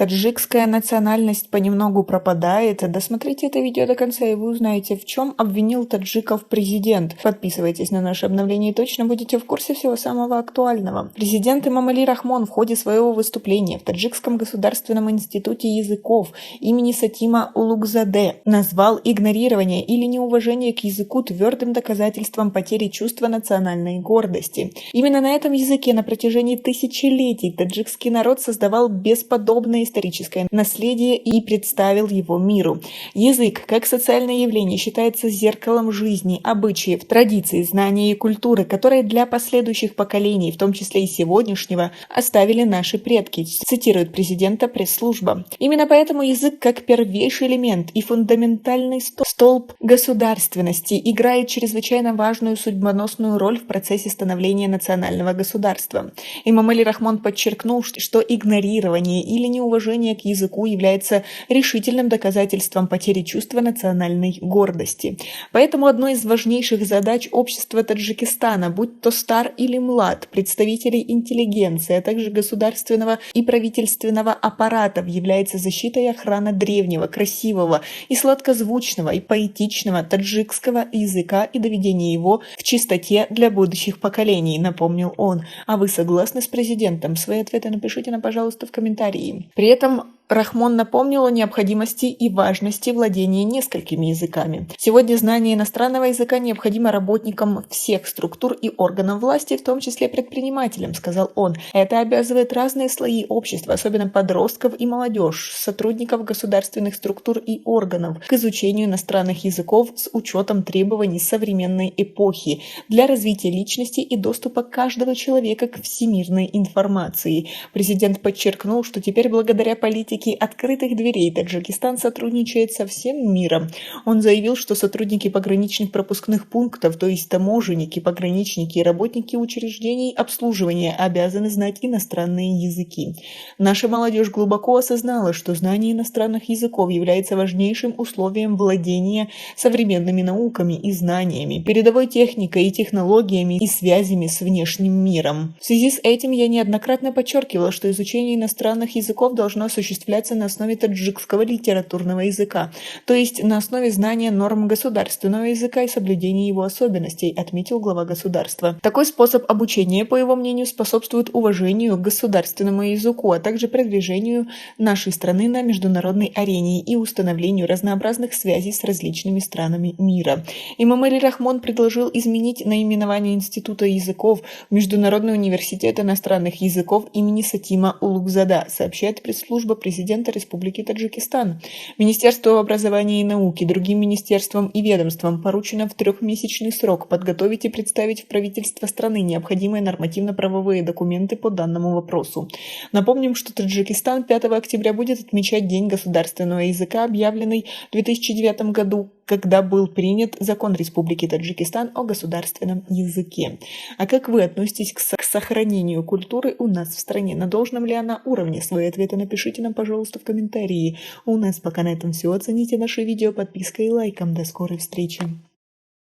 Таджикская национальность понемногу пропадает. Досмотрите это видео до конца, и вы узнаете, в чем обвинил таджиков президент. Подписывайтесь на наше обновление и точно будете в курсе всего самого актуального. Президент Эмомали Рахмон в ходе своего выступления в Таджикском государственном институте языков имени Сатима Улугзаде назвал игнорирование или неуважение к языку твердым доказательством потери чувства национальной гордости. Именно на этом языке на протяжении тысячелетий таджикский народ создавал бесподобное историческое наследие и представил его миру. Язык, как социальное явление, считается зеркалом жизни, обычаев, традиций, знаний и культуры, которые для последующих поколений, в том числе и сегодняшнего, оставили наши предки, цитирует президента пресс-служба. Именно поэтому язык, как первейший элемент и фундаментальный столб государственности, играет чрезвычайно важную судьбоносную роль в процессе становления национального государства. Эмомали Рахмон подчеркнул, что игнорирование или неуважение к языку является решительным доказательством потери чувства национальной гордости. Поэтому одной из важнейших задач общества Таджикистана, будь то стар или млад, представителей интеллигенции, а также государственного и правительственного аппаратов, является защита и охрана древнего, красивого и сладкозвучного и поэтичного таджикского языка и доведение его к чистоте для будущих поколений, напомнил он. А вы согласны с президентом? Свои ответы напишите нам, пожалуйста, в комментарии. При этом Рахмон напомнил о необходимости и важности владения несколькими языками. Сегодня знание иностранного языка необходимо работникам всех структур и органов власти, в том числе предпринимателям, сказал он. Это обязывает разные слои общества, особенно подростков и молодежь, сотрудников государственных структур и органов, к изучению иностранных языков с учетом требований современной эпохи для развития личности и доступа каждого человека к всемирной информации. Президент подчеркнул, что теперь благодаря политике открытых дверей Таджикистан сотрудничает со всем миром. Он заявил, что сотрудники пограничных пропускных пунктов, то есть таможенники, пограничники и работники учреждений обслуживания обязаны знать иностранные языки. Наша молодежь глубоко осознала, что знание иностранных языков является важнейшим условием владения современными науками и знаниями, передовой техникой и технологиями и связями с внешним миром. В связи с этим я неоднократно подчеркивала, что изучение иностранных языков должно осуществляться на основе таджикского литературного языка, то есть на основе знания норм государственного языка и соблюдения его особенностей, отметил глава государства. Такой способ обучения, по его мнению, способствует уважению к государственному языку, а также продвижению нашей страны на международной арене и установлению разнообразных связей с различными странами мира. Эмомали Рахмон предложил изменить наименование Института языков в Международный университет иностранных языков имени Сатима Улугзада, сообщает пресс-служба президента Республики Таджикистан. Министерству образования и науки, другим министерствам и ведомствам поручено в 3-месячный срок подготовить и представить в правительство страны необходимые нормативно-правовые документы по данному вопросу. Напомним, что Таджикистан 5 октября будет отмечать День государственного языка, объявленный в 2009 году, когда был принят закон Республики Таджикистан о государственном языке. А как вы относитесь к сохранению культуры у нас в стране? На должном ли она уровне? Свои ответы напишите нам, пожалуйста, в комментарии. У нас пока на этом все. Оцените наше видео подпиской и лайком. До скорой встречи.